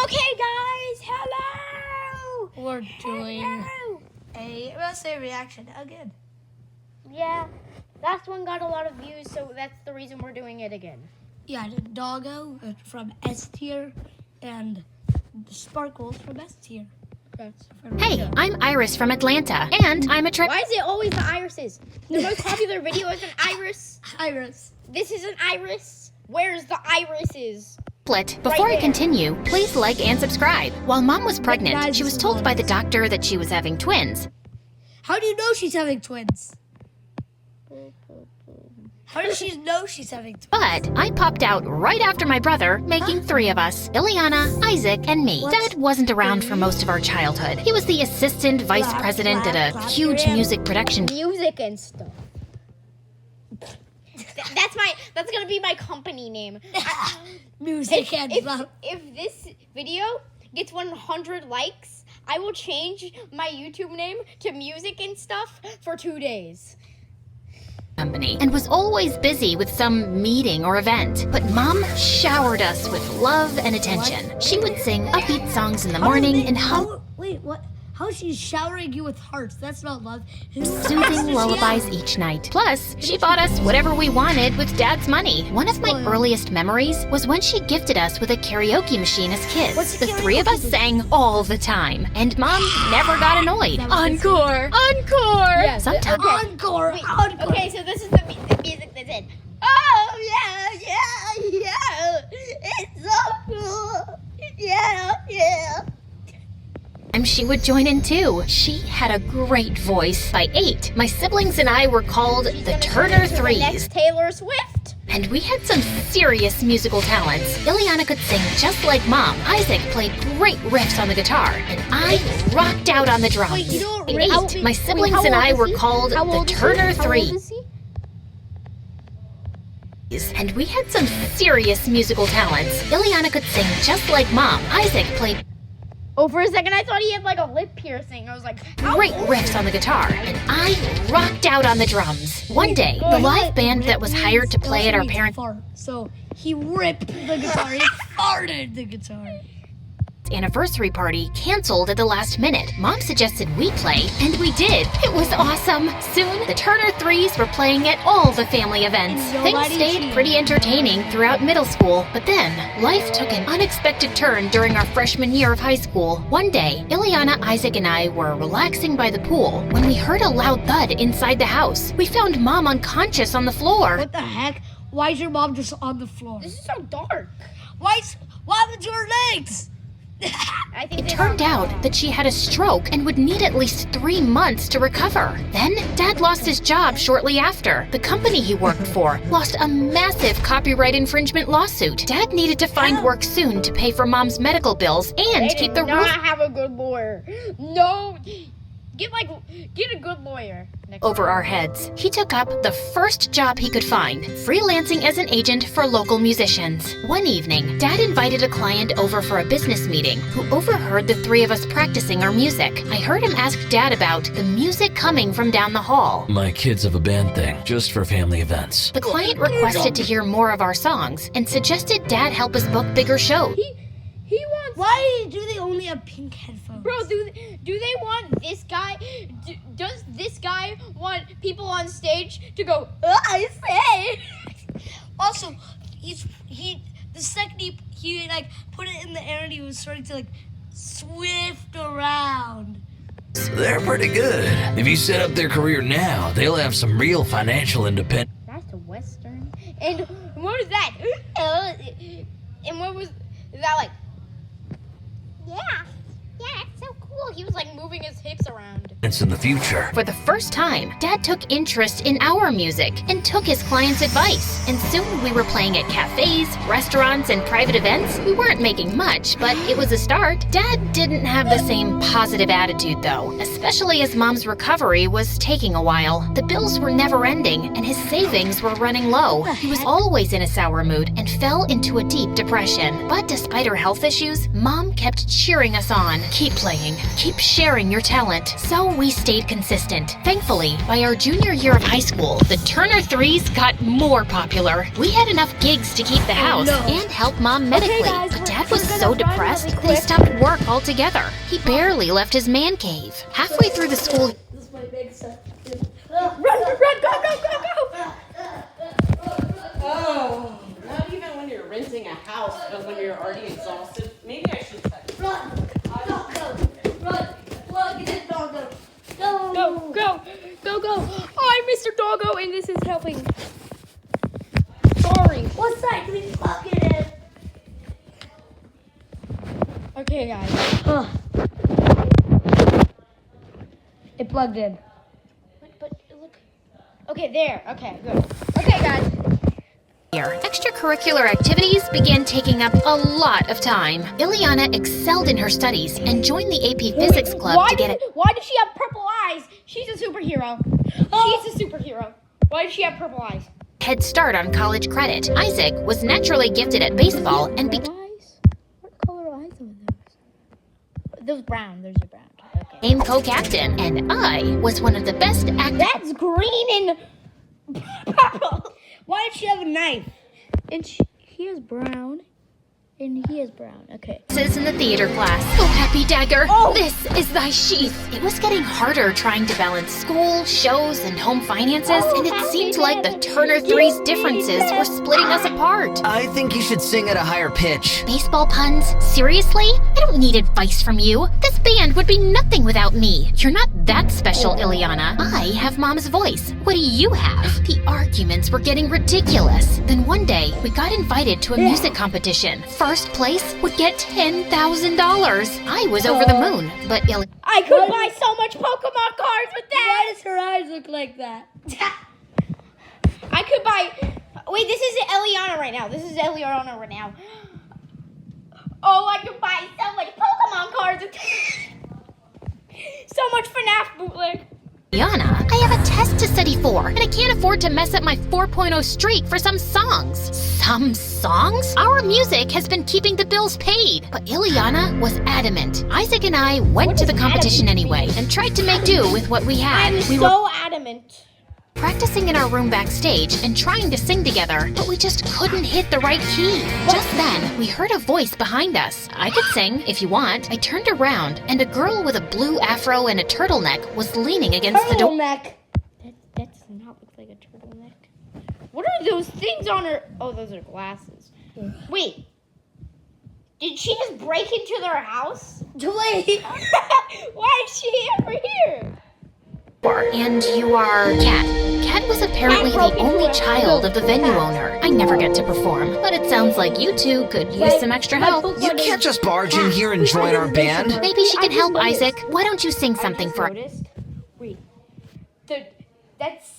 Okay, guys, hello! We're doing a MSA reaction again. Yeah, last one got a lot of views, so that's the reason we're doing it again. Yeah, the Doggo from S tier and the Sparkles from S tier. Hey, I'm Iris from Atlanta, and I'm a Why is it always the irises? The most popular video is an iris. Iris. This is an iris. Where's the irises? triplet. Before I continue, please like and subscribe. While Mom was pregnant, Guys, she was told by the doctor that she was having twins. How do you know she's having twins? How does she know she's having twins? But I popped out right after my brother, making 3 of us, Ileana, Isaac, and me. What? Dad wasn't around for most of our childhood. He was the assistant vice president at a huge music production. Music and stuff. That's gonna be my company name. Music and love. If this video gets 100 likes, I will change my YouTube name to Music and Stuff for 2 days. Company and was always busy with some meeting or event. But Mom showered us with love and attention. She would sing upbeat songs in the morning and hum Wait, what? How is she showering you with hearts? That's not love. soothing lullabies each night. Plus, she bought us whatever we wanted with Dad's money. One of my earliest memories was when she gifted us with a karaoke machine as kids. What's a The 3 of us sang all the time, and Mom never got annoyed. Encore! Encore! Yes. Sometimes. Encore! Wait, Encore! okay, so this is the music that's in. Oh, yeah. It's so cool. Yeah. She would join in too. She had a great voice. By 8, my siblings and I were called the Turner The Threes. next Taylor Swift. And we had some serious musical talents. Ileana could sing just like Mom. Isaac played great riffs on the guitar, and I rocked out on the drums. Wait, you don't By really- 8, my siblings and I were called the Turner Threes. And we had some serious musical talents. Ileana could sing just like Mom. Isaac played Oh, for a second I thought he had like a lip piercing. I was like, great riffs on the guitar, and I rocked out on the drums. One day, the live band that was hired to play at our parents' So he ripped the guitar. He farted the guitar. anniversary party canceled at the last minute. Mom suggested we play, and we did. It was awesome. Soon, the Turner Threes were playing at all the family events. Things stayed pretty entertaining throughout middle school, but then life took an unexpected turn during our freshman year of high school. One day, Ileana, Isaac, and I were relaxing by the pool when we heard a loud thud inside the house. We found Mom unconscious on the floor. What the heck? Why is your mom just on the floor? this is so dark. What happened to her legs? I think It turned out that she had a stroke and would need at least 3 months to recover. Then, Dad lost his job shortly after. The company he worked for lost a massive copyright infringement lawsuit. Dad needed to find work soon to pay for Mom's medical bills and keep the not roof have a good lawyer. No, get a good lawyer. over our heads. He took up the first job he could find, freelancing as an agent for local musicians. One evening, Dad invited a client over for a business meeting who overheard the 3 of us practicing our music. I heard him ask Dad about the music coming from down the hall. My kids have a band thing, just for family events. The client requested to hear more of our songs and suggested Dad help us book bigger shows. He wants. Why do they only have pink headphones? Bro, do they want this guy? Does this guy want people on stage to go? I say. Also, the second he like put it in the air and he was starting to like swift around. They're pretty good. If you set up their career now, they'll have some real financial independence. That's a western. And what was that? And what was that like? Yeah, it's so cool. He was like moving his hips around. In the future. For the first time, Dad took interest in our music and took his clients' advice. And soon we were playing at cafes, restaurants, and private events. We weren't making much, but it was a start. Dad didn't have the same positive attitude, though, especially as Mom's recovery was taking a while. The bills were never ending, and his savings were running low. He was always in a sour mood and fell into a deep depression. But despite her health issues, Mom kept cheering us on. Keep playing. keep sharing your talent. So we stayed consistent. Thankfully, by our junior year of high school, the Turner Threes got more popular. We had enough gigs to keep the house and help Mom medically. guys, but Dad we're was gonna so run depressed, really they quick. stopped work altogether. He barely left his man cave. Halfway through the school This is my big stuff. Run, go, go, go, go! Oh, not even when you're renting a house, but when you're already exhausted. Maybe I should text. Run, plug it in, doggo. Go. I'm Mr. Doggo, and this is helping. Sorry. What side do we plug it in? Okay, guys. It plugged in. But look. Okay, there. Okay, good. Okay, guys. year, extracurricular activities began taking up a lot of time. Ileana excelled in her studies and joined the AP Physics Club to get it. Why does she have purple eyes? She's a superhero. She's a superhero. Why does she have purple eyes? Head start on college credit. Isaac was naturally gifted at baseball and became Eyes? What color eyes are those? Those brown. Those are brown. Okay. co-captain, and I was one of the best actors. That's green and purple. Why does she have a knife? And he is brown. And he is brown. Okay. In the theater class. Oh, happy dagger, this is thy sheath. It was getting harder trying to balance school, shows, and home finances, and it seemed like the Turner Three's differences were splitting us apart. I think you should sing at a higher pitch. Baseball puns? Seriously? I don't need advice from you. This band would be nothing without me. You're not that special, Ileana. I have Mom's voice. What do you have? The arguments were getting ridiculous. Then one day, we got invited to a music competition. First place would get $10,000. I was over the moon, but I could buy so much Pokemon cards with that. Why does her eyes look like that? I could buy. Wait, this is Eliana right now. This is Eliana right now. Oh, I could buy so much Pokemon cards. So much FNAF bootleg. Ileana, I have a test to study for, and I can't afford to mess up my 4.0 streak for some songs. Some songs? Our music has been keeping the bills paid. But Ileana was adamant. Isaac and I went to the competition anyway and tried to make do with what we had. We were Adamant. practicing in our room backstage and trying to sing together, but we just couldn't hit the right key. Just then, we heard a voice behind us. I could sing, if you want. I turned around, and a girl with a blue afro and a turtleneck was leaning against the door. Turtleneck. That does not look like a turtleneck. What are those things on her? Oh, those are glasses. Wait. Did she just break into their house? Wait. Why is she over here? And you are Kat. Kat was apparently the only child of the venue owner. I never get to perform, but it sounds like you two could use some extra help. You can't just barge in here and join our band. Maybe she can help, Isaac. Why don't you sing something for us? Noticed. Wait. That's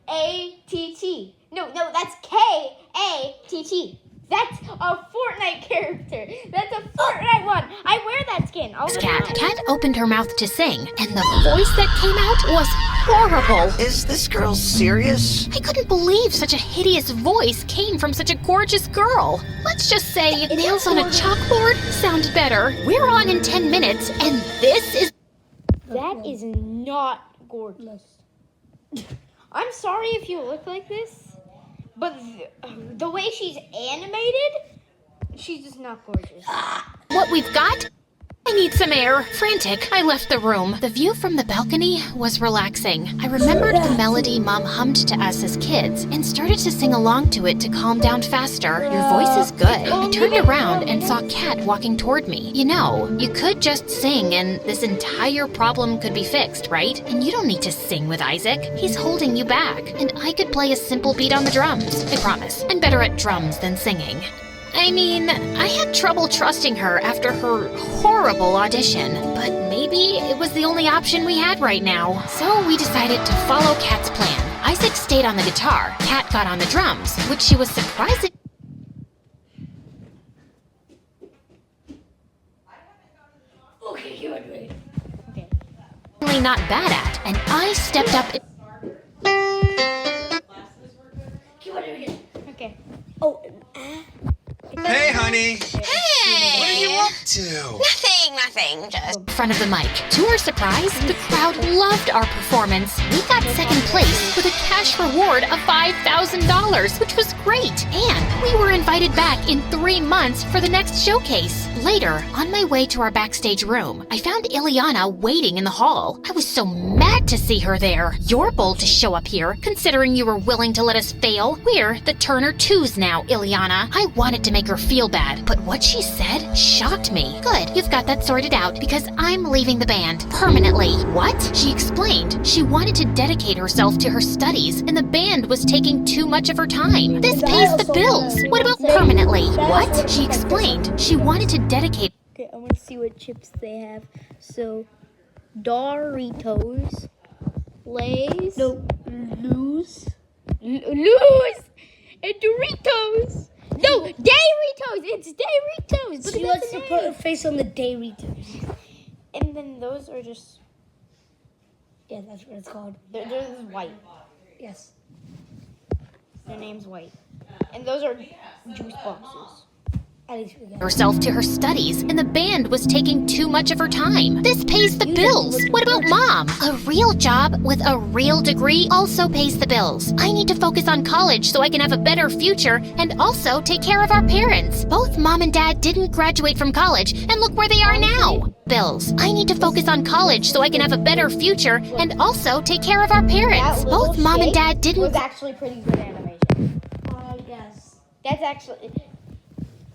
C-A-T-T. No, that's K-A-T-T. That's a Fortnite character. That's a Fortnite one. I wear that skin all the time. Kat opened her mouth to sing, and the voice that came out was horrible. Is this girl serious? I couldn't believe such a hideous voice came from such a gorgeous girl. Let's just say nails on a chalkboard sound better. We're on in 10 minutes, and this is... That is not gorgeous. I'm sorry if you look like this, but the way she's animated, she's just not gorgeous. what we've got. I need some air. Frantic, I left the room. The view from the balcony was relaxing. I remembered the melody Mom hummed to us as kids and started to sing along to it to calm down faster. Your voice is good. I turned around and saw Kat walking toward me. You know, you could just sing and this entire problem could be fixed, right? And you don't need to sing with Isaac. He's holding you back. And I could play a simple beat on the drums. I promise. I'm better at drums than singing. I mean, I had trouble trusting her after her horrible audition, but maybe it was the only option we had right now. So we decided to follow Kat's plan. Isaac stayed on the guitar, Kat got on the drums, which she was surprised. Okay, you would wait. Really not bad at, and I stepped up. You would do it again. Okay. Oh, Hey, honey. Hey! Hey! What are you up to? Nothing, just... In front of the mic. To our surprise, the crowd loved our performance. We got second place with a cash reward of $5,000, which was great. And we were invited back in 3 months for the next showcase. Later, on my way to our backstage room, I found Ileana waiting in the hall. I was so mad to see her there. You're bold to show up here, considering you were willing to let us fail. We're the Turner 2s now, Ileana. I wanted to make her feel bad, but what she said shocked me. Good, you've got that sorted out, because I'm leaving the band permanently. What? She explained she wanted to dedicate herself to her studies, and the band was taking too much of her time. This pays the bills. What about permanently? What? She explained she wanted to dedicate. Okay, I want to see what chips they have. So, Doritos, Lay's, Lose and Doritos. No, Doritos. It's Doritos. She wants to put her face on the Doritos. And then those are just Yeah, that's what it's called. they're just white. Yes. Their name's white. And those are juice boxes. At least we got herself to her studies, and the band was taking too much of her time. This pays the bills. What about Mom? A real job with a real degree also pays the bills. I need to focus on college so I can have a better future and also take care of our parents. Both Mom and Dad didn't graduate from college, and look where they are now. Bills. I need to focus on college so I can have a better future and also take care of our parents. Both Mom and Dad was didn't. actually pretty good animation. yes. That's actually,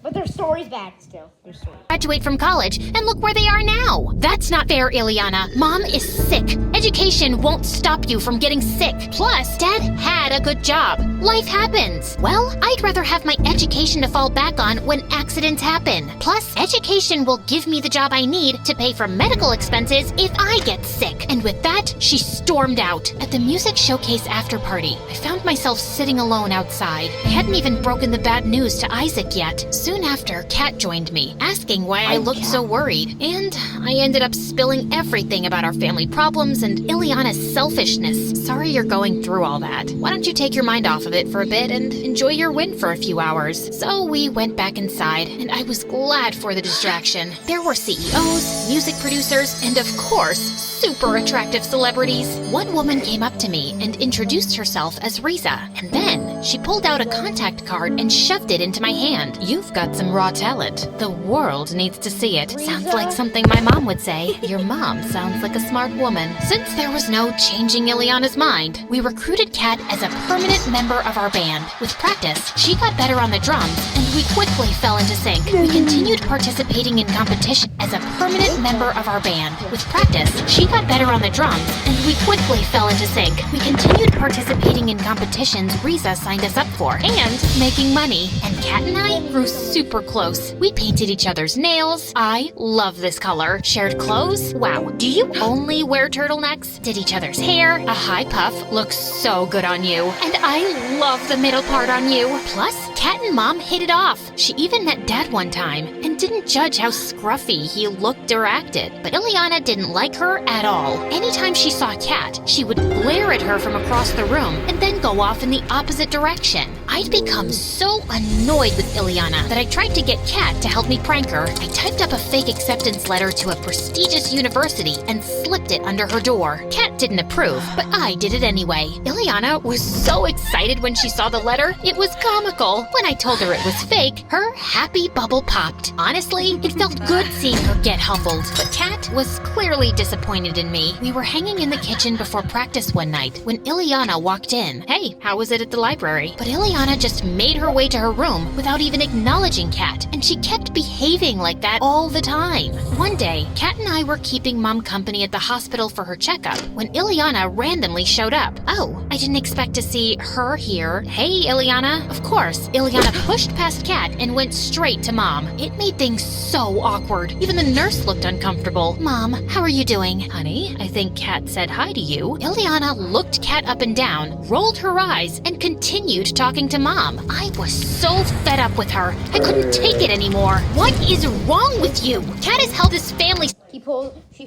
but their story's bad still. Their story. Graduate from college, and look where they are now. That's not fair, Ileana. Mom is sick. Education won't stop you from getting sick. Plus, Dad had a good job. Life happens. Well, I'd rather have my education to fall back on when accidents happen. Plus, education will give me the job I need to pay for medical expenses if I get sick. And with that, she stormed out. At the music showcase after party, I found myself sitting alone outside. I hadn't even broken the bad news to Isaac yet. Soon after, Kat joined me, asking why I looked so worried. And I ended up spilling everything about our family problems and Ileana's selfishness. Sorry you're going through all that. Why don't you take your mind off of it for a bit and enjoy your win for a few hours? So we went back inside, and I was glad for the distraction. There were CEOs, music producers, and of course, super attractive celebrities. One woman came up to me and introduced herself as Riza, and then she pulled out a contact card and shoved it into my hand. You've got some raw talent. The world needs to see it. Sounds like something my mom would say. Your mom sounds like a smart woman. Since there was no changing Ileana's mind, we recruited Kat as a permanent member of our band. With practice, she got better on the drums, and we quickly fell into sync. We continued participating in competition as a permanent member of our band. With practice, she got better on the drums, and we quickly fell into sync. We continued participating in competitions Riza signed us up for, and making money. And Kat and I grew super close. We painted each other's nails. I love this color. Shared clothes? Wow. Do you only wear turtlenecks? Did each other's hair. A high puff looks so good on you. And I love the middle part on you. Plus, Kat and Mom hit it off. She even met Dad one time and didn't judge how scruffy he looked or acted. But Ileana didn't like her at all. Anytime she saw Kat, she would glare at her from across the room and then go off in the opposite direction. I'd become so annoyed with Ileana that I tried to get Kat to help me prank her. I typed up a fake acceptance letter to a prestigious university and slipped it under her door. Kat didn't approve, but I did it anyway. Ileana was so excited when she saw the letter, it was comical. When I told her it was fake, her happy bubble popped. Honestly, it felt good seeing her get humbled, but Kat was clearly disappointed in me. We were hanging in the kitchen before practice one night when Ileana walked in. Hey, how was it at the library? But Ileana just made her way to her room without even acknowledging Kat, and she kept behaving like that all the time. One day, Kat and I were keeping Mom company at the hospital for her checkup when Ileana randomly showed up. Oh, I didn't expect to see her here. Hey, Ileana. Of course, Ileana pushed past Kat and went straight to Mom. It made things so awkward. Even the nurse looked uncomfortable. Mom, how are you doing? Honey, I think Kat said hi to you. Ileana looked Kat up and down, rolled her eyes, and continued talking to Mom. I was so fed up with her. I couldn't take it anymore. What is wrong with you? Kat has held this family. She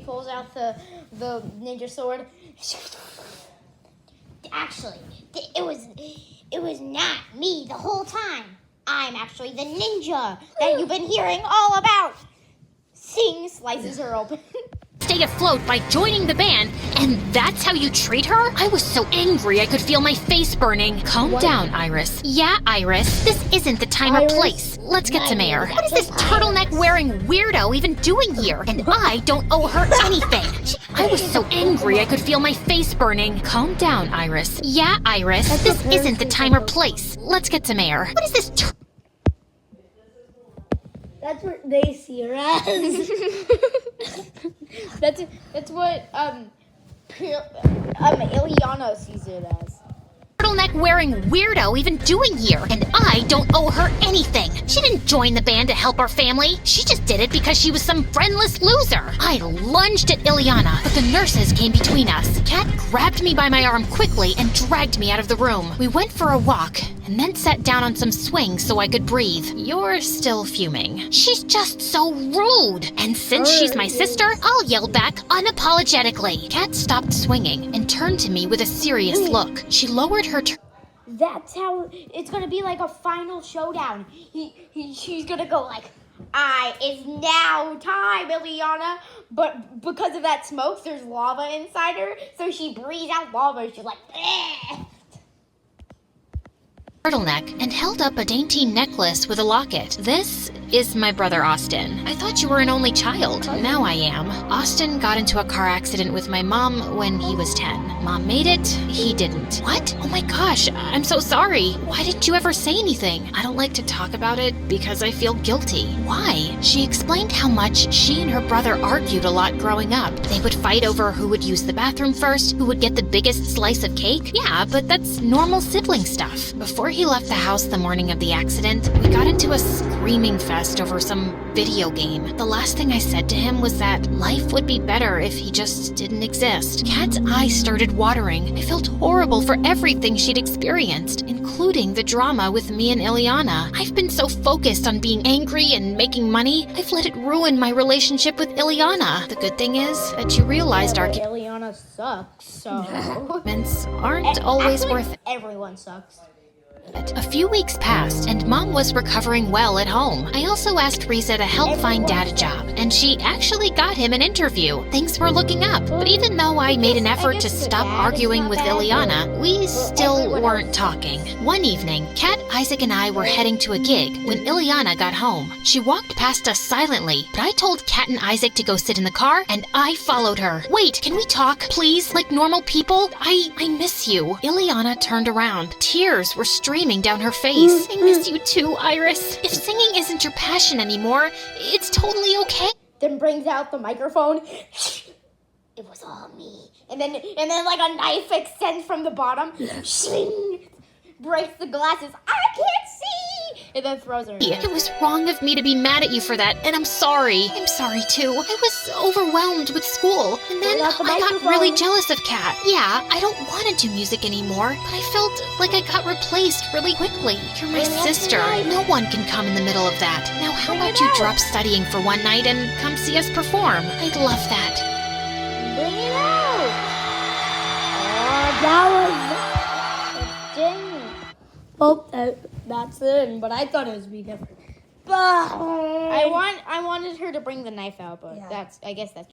pulls out the ninja sword. Actually, it was not me the whole time. I'm actually the ninja that you've been hearing all about. Sing slices her open. Stay afloat by joining the band, and that's how you treat her? I was so angry I could feel my face burning. Calm down, Iris. Yeah, Iris, this isn't the time or place. Let's get to Mayor. What is this turtleneck-wearing weirdo even doing here? And I don't owe her anything. I was so angry I could feel my face burning. Calm down, Iris. Yeah, Iris, this isn't the time or place. Let's get to Mayor. What is this That's what they see her as. That's what Ileana sees it as. turtleneck-wearing weirdo even doing here? And I don't owe her anything. She didn't join the band to help our family. She just did it because she was some friendless loser. I lunged at Ileana, but the nurses came between us. Kat grabbed me by my arm quickly and dragged me out of the room. We went for a walk and then sat down on some swings so I could breathe. You're still fuming. She's just so rude. And since she's my sister, I'll yell back unapologetically. Kat stopped swinging and turned to me with a serious look. She lowered her That's how it's gonna be like a final showdown. She's gonna go like, it's now time, Ileana. But because of that smoke, there's lava inside her. So she breathes out lava. She's like, turtleneck and held up a dainty necklace with a locket. This is my brother Austin. I thought you were an only child. Now I am. Austin got into a car accident with my mom when he was 10. Mom made it, he didn't. What? Oh my gosh, I'm so sorry. Why didn't you ever say anything? I don't like to talk about it because I feel guilty. Why? She explained how much she and her brother argued a lot growing up. They would fight over who would use the bathroom first, who would get the biggest slice of cake. Yeah, but that's normal sibling stuff. Before he left the house the morning of the accident, we got into a screaming fest over some video game. The last thing I said to him was that life would be better if he just didn't exist. Kat's eyes started watering. I felt horrible for everything she'd experienced, including the drama with me and Ileana. I've been so focused on being angry and making money, I've let it ruin my relationship with Ileana. The good thing is that you realized Ileana sucks, so arguments aren't always worth it. Everyone sucks. A few weeks passed, and Mom was recovering well at home. I also asked Risa to help find Dad a job, and she actually got him an interview. Things were looking up, but even though I made an effort to stop arguing with Ileana, we still weren't talking. One evening, Kat, Isaac, and I were heading to a gig when Ileana got home. She walked past us silently, but I told Kat and Isaac to go sit in the car, and I followed her. Wait, can we talk, please, like normal people? I miss you. Ileana turned around. Tears were streaming down her face. I miss you too, Iris. If singing isn't your passion anymore, it's totally okay. Then brings out the microphone. It was all me. And then like a knife extends from the bottom. Shing! Breaks the glasses. I can't see! And then throws her. It was wrong of me to be mad at you for that, and I'm sorry. I'm sorry too. I was overwhelmed with school, and then I got really jealous of Kat. Yeah, I don't want to do music anymore, but I felt like I got replaced really quickly. You're my sister. No one can come in the middle of that. Now how about you drop studying for one night and come see us perform? I'd love that. Bring it out! That was Dang. well, that's it. But I thought it was be different. But I wanted her to bring the knife out, but Yeah. I guess that's